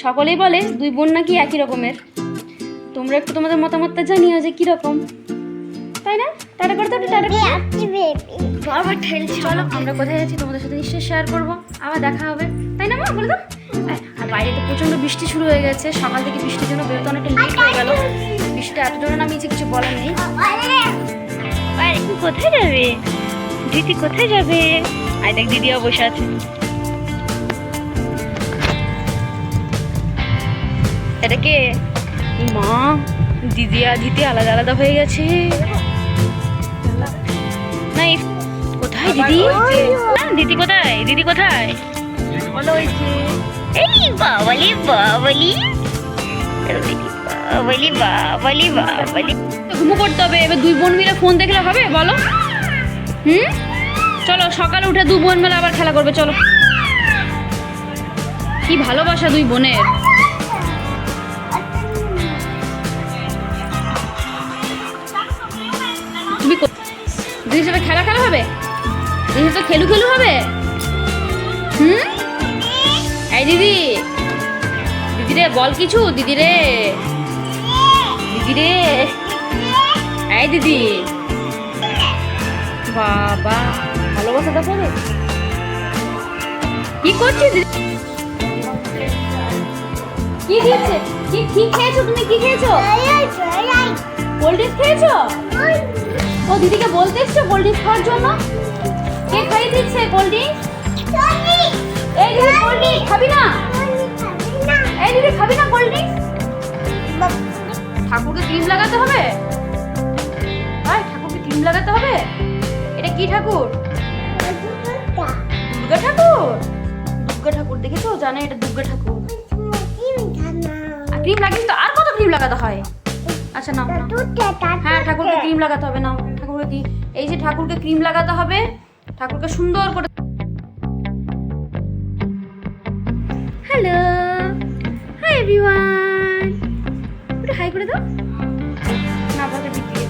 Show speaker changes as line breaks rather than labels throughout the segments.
সকলেই বলে দুই বোন নাকি একই রকমের। তোমরা একটু তোমাদের মতামতটা জানিও যে কিরকম, তাই না? টাটা করে দাও, টাটা করে বাবা ঠেলছি। চলো আমরা কোথায় যাচ্ছি তোমাদের সাথে নিশ্চয়ই শেয়ার করবো, আবার দেখা হবে, তাই না মা? বলে দাও। আর বাইরে তো প্রচণ্ড বৃষ্টি শুরু হয়ে গেছে, সকাল থেকে বৃষ্টির জন্য বেরোতে অনেকটা লেট হয়ে গেল। বৃষ্টিটা এত জোরে নামিয়েছে কিছু বলার নেই।
কোথায় যাবে দিদি, কোথায় যাবে? আই দেখ দিদিও বসে আছে।
এটা কে? মা, দিদি আর দিদি আলাদা আলাদা হয়ে গেছে। না কোথায় দিদি?
দিদি কোথায়? দিদি কোথায়?
বলো ওই যে
এই বাবালি বাবালি বাবালি বাবালি বাবালি।
ঘুমো করতে হবে, এবার দুই বোন মিলে ফোন দেখলে হবে বলো? চলো সকালে উঠে দু বোন মিলে আবার খেলা করবে, চলো। কি ভালোবাসা দুই বোনের। তুমি দুই সাথে খেলা খেলা হবে, দুই সাথে খেলু খেলু হবে। এই দিদি, দিদি রে বল কিছু, দিদি রে, দিদি রে, এই দিদি। বাবা ভালোবাসা দেখো রে। কি করছিস দিদি? কি দিয়েছে? কি খেয়েছো তুমি? কি খেয়েছো? কোল্ড ড্রিঙ্কস খেয়েছো? ও দিদিকে বলতে এসছো কোল্ড ড্রিঙ্কস খাওয়ার জন্য? কে খাইয়ে দিচ্ছে কোল্ড ড্রিঙ্কস? এই দিদি কোল্ড ড্রিঙ্কস খাবি না? এই দিদি খাবি না কোল্ড ড্রিঙ্কস? ঠাকুরকে ক্রিম লাগাতে হবে? ভাই ঠাকুরকে ক্রিম লাগাতে হবে? এটা কি ঠাকুর? দুর্গা ঠাকুর। দুর্গা ঠাকুর দেখেছো? জানে এটা দুর্গা ঠাকুর। ক্রিম লাগিস তো, আর কত ক্রিম লাগাতে হয়? আচ্ছা নাও। হ্যাঁ ঠাকুরকে ক্রিম লাগাতে হবে, নাও ঠাকুরকে কি, এই যে ঠাকুরকে ক্রিম লাগাতে হবে, ঠাকুরকে সুন্দর করে। হ্যালো, হাই এভরিওয়ান, একটু হাই করে দাও না। বলো দিদি,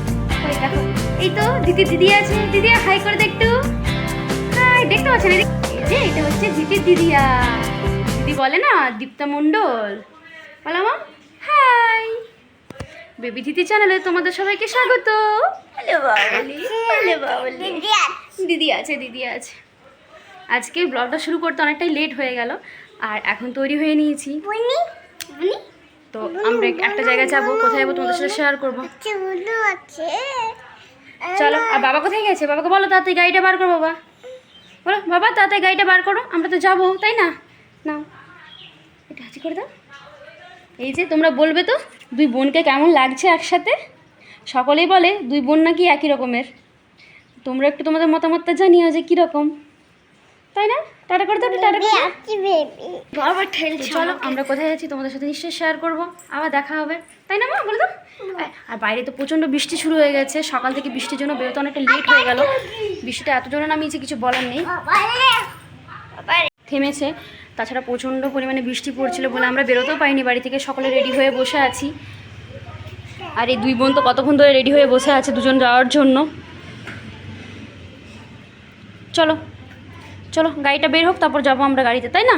ওই দেখো এই তো দিদি, দিদি আছে, দিদি হাই করে দে একটু। হাই, দেখতে পাচ্ছেন এই যে এটা হচ্ছে দিদির দিদিয়া। দিদি বলে না দীপ্তা মণ্ডল। বলো মা হাই। বেবি দিদি চ্যানেলে তোমাদের সবাইকে স্বাগত। Hello Babli, hello Babli. দিদি আছে, দিদি আছে। আজকে ব্লগটা শুরু করতে অনেকটাই লেট হয়ে গেল, আর এখন তৈরি হয়ে নিয়েছি। তো আমরা একটা জায়গায় যাবো, কোথায় যাবো তোমাদের সাথে শেয়ার করবো। চলো। আর বাবা কোথায় গেছে? বাবাকে বলো তাড়াতাড়ি গাড়িটা বার করো। বাবা বলো, বাবা তাড়াতাড়ি গাড়িটা বার করো, আমরা তো যাবো, তাই না? নাও এটা হাজি করে দাও। এই যে তোমরা বলবে তো দুই বোনকে কেমন লাগছে একসাথে। সকলেই বলে দুই বোন নাকি একই রকমের। তোমরা একটু তোমাদের মতামতটা জানিও যে কীরকম, তাই না? টাটা করে দাও, টাটা করে বাবা ঠেলছি। চলো আমরা কোথায় যাচ্ছি তোমাদের সাথে নিশ্চয়ই শেয়ার করবো, আবার দেখা হবে, তাই না মা? বলে দাও। আর বাইরে তো প্রচণ্ড বৃষ্টি শুরু হয়ে গেছে, সকাল থেকে বৃষ্টির জন্য বেরোতে অনেকটা লেট হয়ে গেল। বৃষ্টিটা এত জোরে নামিয়েছে কিছু বলার নেই। থেমেছে, তাছাড়া প্রচণ্ড পরিমাণে বৃষ্টি পড়ছিল বলে আমরা বেরোতেও পারিনি বাড়ি থেকে। সকলে রেডি হয়ে বসে আছি, আর এই দুই বোন তো কতক্ষণ ধরে রেডি হয়ে বসে আছে দুজন যাওয়ার জন্য। চলো চলো গাড়িটা বের হোক, তারপর যাবো আমরা গাড়িতে, তাই না?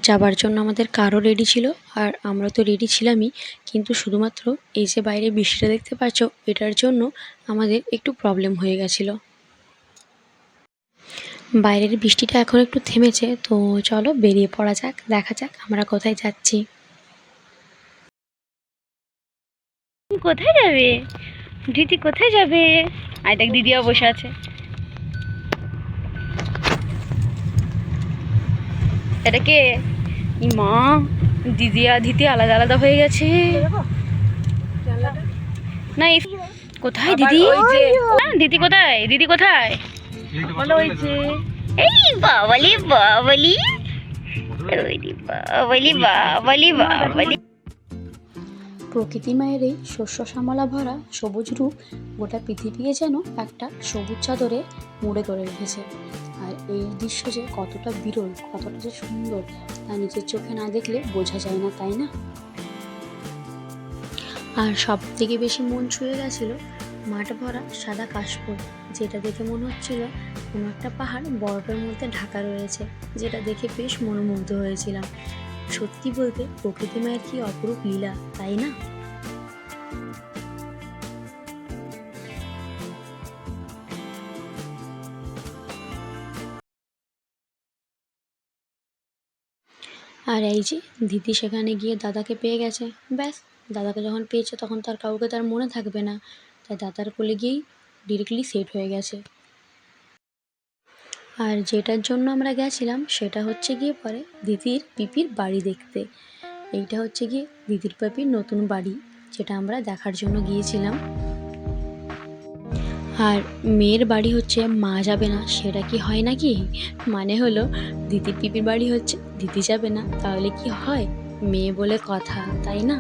যাবার জন্য আমাদের কারও রেডি ছিল, আর আমরা তো রেডি ছিলামই, কিন্তু শুধুমাত্র এই যে বাইরে বৃষ্টিটা দেখতে পাচ্ছ, এটার জন্য আমাদের একটু প্রবলেম হয়ে গেছিলো। বাইরের বৃষ্টিটা এখন একটু থেমেছে, তো চলো বেরিয়ে পড়া যাক, দেখা যাক আমরা কোথায় যাচ্ছি।
কোথায় যাবে দিদি, কোথায় যাবে? আই দেখ দিদিও বসে আছে।
এটা কে? মা, দিদি আর দিদি আলাদা আলাদা হয়ে গেছে। না কোথায় দিদি?
দিদি কোথায়? দিদি কোথায়?
বলো ওই যে
এই বাবালি বাবালি বাবালি বাবালি বাবালি।
প্রকৃতি মায়ের এই শস্য শ্যামলা ভরা সবুজ রূপ গোটা পৃথিবীকে যেন একটা সবুজ চাদরে মুড়ে করে রেখেছে। আর এই দৃশ্য যে কতটা বিরল, কতটা যে সুন্দর, তা নিজের চোখে না দেখলে বোঝা যায় না, তাই না? আর সব থেকে বেশি মন ছুঁয়ে গেছিল মাঠ ভরা সাদা কাশফুল, যেটা দেখে মনে হচ্ছিল কোনো একটা পাহাড় বরফের মধ্যে ঢাকা রয়েছে, যেটা দেখে বেশ মনোমুগ্ধ হয়েছিলাম। সত্যি বলতে প্রকৃতি মায়ের কি অপরূপ লীলা, তাই না? আর এই যে দিদি সেখানে গিয়ে দাদাকে পেয়ে গেছে। ব্যাস, দাদাকে যখন পেয়েছে তখন তার কাউকে তার মনে থাকবে না, তাই দাদার কোলে গিয়েই ডিরেক্টলি সেট হয়ে গেছে। আর যেটার জন্য আমরা গেছিলাম সেটা হচ্ছে গিয়ে পরে দিদির পিপির বাড়ি দেখতে। এইটা হচ্ছে গিয়ে দিদির পিপির নতুন বাড়ি, যেটা আমরা দেখার জন্য গিয়েছিলাম। আর মেয়ের বাড়ি হচ্ছে মা যাবে না, সেটা কি হয় নাকি? মানে হলো দিদির পিপির বাড়ি হচ্ছে দিদি যাবে না, তাহলে কি হয়? মেয়ে বলে কথা, তাই না?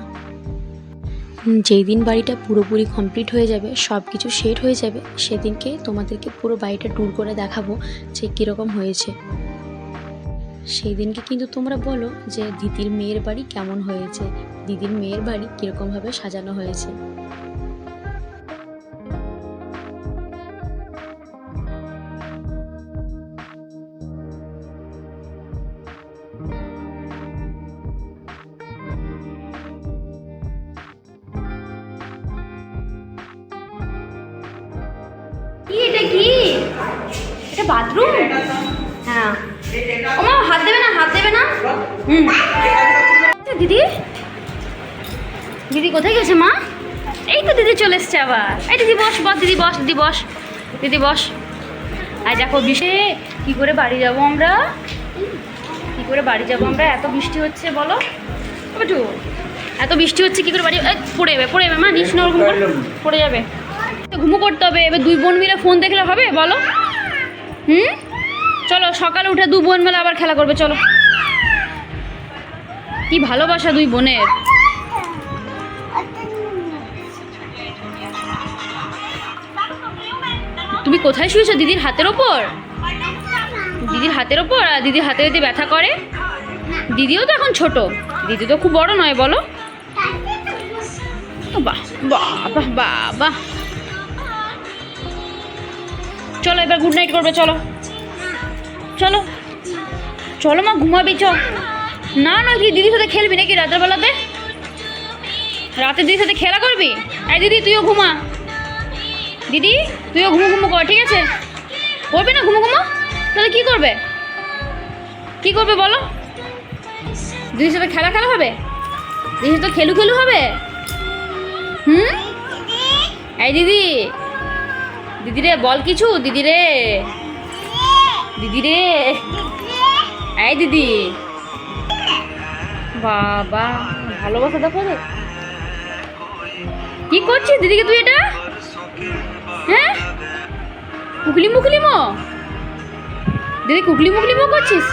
যেই দিন বাড়িটা পুরোপুরি কমপ্লিট হয়ে যাবে, সব কিছু সেট হয়ে যাবে, সেদিনকে তোমাদেরকে পুরো বাড়িটা ট্যুর করে দেখাবো যে কীরকম হয়েছে। সেই দিনকে কিন্তু তোমরা বলো যে দিদির মেয়ের বাড়ি কেমন হয়েছে, দিদির মেয়ের বাড়ি কীরকমভাবে সাজানো হয়েছে।
কি এটা কি? এটা বাথরুম? হ্যাঁ। ও মা, হাত দেবে না, হাত দেবে না। দিদি, দিদি কোথায় গেছে মা? এই তো দিদি চলে এসছে আবার। এই দিদি বস, বস দিদি, বস দিদি, বস দিদি, বস। আর দেখো বৃষ্টি, কি করে বাড়ি যাব আমরা? কি করে বাড়ি যাব আমরা? এত বৃষ্টি হচ্ছে, বলো একটু। এত বৃষ্টি হচ্ছে, কি করে বাড়ি? পড়ে যাবে, পড়ে যাবে মা, নিস না ওরকম করে, পড়ে যাবে। ঘুমো করতে হবে। এবার দুই বোন মিলে ফোন দেখলে হবে, বলো? চলো সকালে উঠে দু বোন মিলে আবার খেলা করবে, চলো। কি ভালোবাসা দুই বোনের। তুমি কোথায় শুয়েছো? দিদির হাতের ওপর? দিদির হাতের ওপর? আর দিদির হাতে যদি ব্যথা করে? দিদিও তো এখন ছোট, দিদি তো খুব বড় নয়, বলো? বাহ বাহ বাহ বাহ বাহ। চলো এবার গুড নাইট করবে, চলো চলো চলো মা, ঘুমাবি চ। না না, কি দিদির সাথে খেলবি নাকি রাতের বেলাতে? রাতে দিদির সাথে খেলা করবি? এই দিদি তুইও ঘুমা, দিদি তুইও ঘুমো ঘুমো কর, ঠিক আছে? করবি না ঘুমো ঘুমো? তাহলে কি করবে? কি করবে বলো? দিদির সাথে খেলা খেলা হবে? দিদির সাথে খেলু খেলু হবে? এই দিদি, দিদি রে বল কিছু, দিদি রে, দিদি রে, এই দিদি। বাবা, ভালোবাসা দেখো রে। কি করছিস দিদিকে তুই এটা? হ্যাঁ, কুকলি মুকলিমো? দিদি কুকলি মুকলিমো করছিস?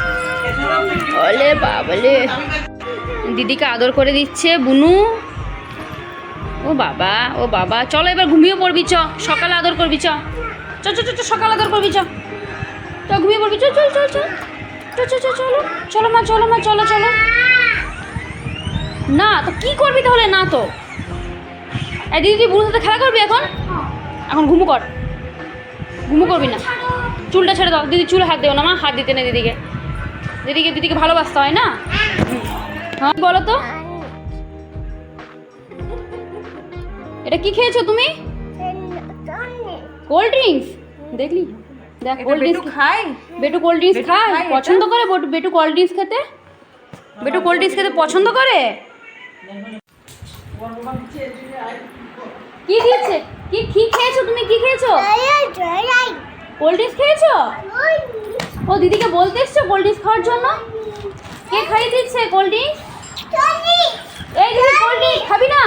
ওলে বাবলে, দিদিকে আদর করে দিচ্ছে বুনু। ও বাবা, ও বাবা, চলো এবার ঘুমিয়ে পড়বি, চ। সকালে আদর করবি, চ চ চ চ, সকালে আদর করবি, চ চ, ঘুমিয়ে পড়বি, চল চল চল চল চল চল চল, চলো চলো মা, চলো মা, চলো চলো। না তো কি করবি তাহলে? না তো এই দিদি, তুই বুড়োর সাথে খেলা করবি এখন? এখন ঘুমো কর, ঘুমো করবি না। চুলটা ছেড়ে দাও, দিদি চুলে হাত দেও না মা, হাত দিতে নেই দিদিকে। দিদিকে দিদিকে ভালোবাসতে হয় না? হ্যাঁ বলো তো, এটা কি খেয়েছো তুমি? Cold drinks? দেখলি, দেখ কোল্ড ড্রিঙ্কস খায়। বেটু কোল্ড ড্রিঙ্কস খায়, পছন্দ করে বেটু কোল্ড ড্রিঙ্কস খেতে? বেটু কোল্ড ড্রিঙ্কস খেতে পছন্দ করে? কি দিয়েছে? কি কি খেয়েছো তুমি? কি খেয়েছো? কোল্ড ড্রিঙ্কস খেয়েছো? ও দিদিকে বলতে এসছো কোল্ড ড্রিঙ্কস খাওয়ার জন্য? কে খাইয়ে দিচ্ছে কোল্ড ড্রিঙ্কস? এই দিদি কোল্ড ড্রিঙ্কস খাবি না?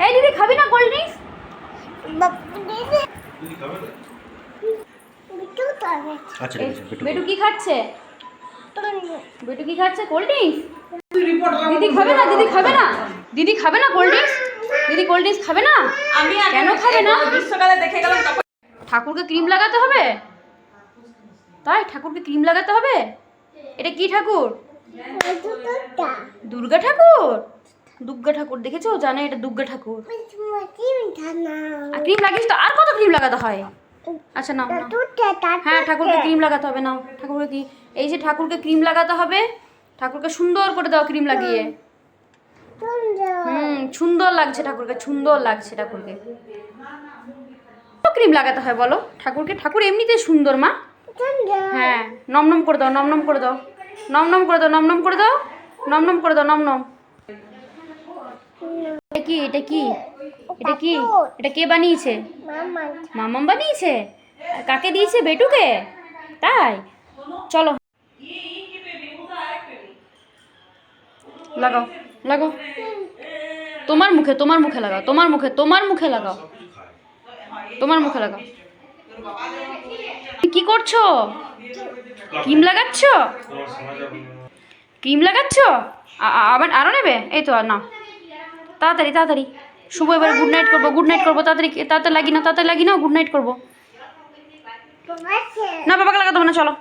এই দিদি খাবি না কোল্ড ড্রিঙ্কস? বেটু কি খাচ্ছে? বেটু কি খাচ্ছে? Cold drinks? দিদি খাবে না? দিদি খাবে না? দিদি খাবে না কোল্ড ড্রিঙ্কস? দিদি কোল্ড ড্রিঙ্কস খাবে না? কেন খাবে না?
গ্রীষ্মকালে দেখে গেলাম
ঠাকুরকে ক্রিম লাগাতে হবে, তাই? ঠাকুরকে ক্রিম লাগাতে হবে? এটা কি ঠাকুর? দুর্গা ঠাকুর। দুর্গা ঠাকুর দেখেছো? জানে এটা দুর্গা ঠাকুর। ক্রিম লাগিস তো? আর কত ক্রিম লাগাতে হয়? আচ্ছা নাও নাও। হ্যাঁ ঠাকুরকে ক্রিম লাগাতে হবে, নাও ঠাকুরকে কি, এই যে ঠাকুরকে ক্রিম লাগাতে হবে। ঠাকুরকে সুন্দর করে দাও ক্রিম লাগিয়ে। সুন্দর লাগছে ঠাকুরকে, সুন্দর লাগছে ঠাকুরকে। ক্রিম লাগাতে হয় বলো ঠাকুরকে? ঠাকুর এমনিতেই সুন্দর মা। হ্যাঁ, নম করে দাও, নম করে দাও, নম করে দাও, নম করে দাও, নম করে দাও, নম। এটা কি, এটা কি, এটা কি? এটা কে বানিয়েছে? মামাম বানিয়েছে। কাকে দিয়েছে? বেটুকে। তাই চলো লাগাও, লাগাও। তোমার মুখে, তোমার মুখে লাগাও, তোমার মুখে, তোমার মুখে লাগাও, তোমার মুখে লাগাও। কি করছো? ক্রিম লাগাচ্ছ? ক্রিম লাগাচ্ছ? আবার আরো নেবে? এই তো আর না। তাড়াতাড়ি তাড়াতাড়ি। শুভ এবার গুড নাইট করবো, গুড নাইট করবো। তাড়াতাড়ি তাড়াতাড়ি লাগি না, তাড়াতাড়ি লাগি না, গুড নাইট করবো। না বাবাকে লাগাতে হবে না, চলো।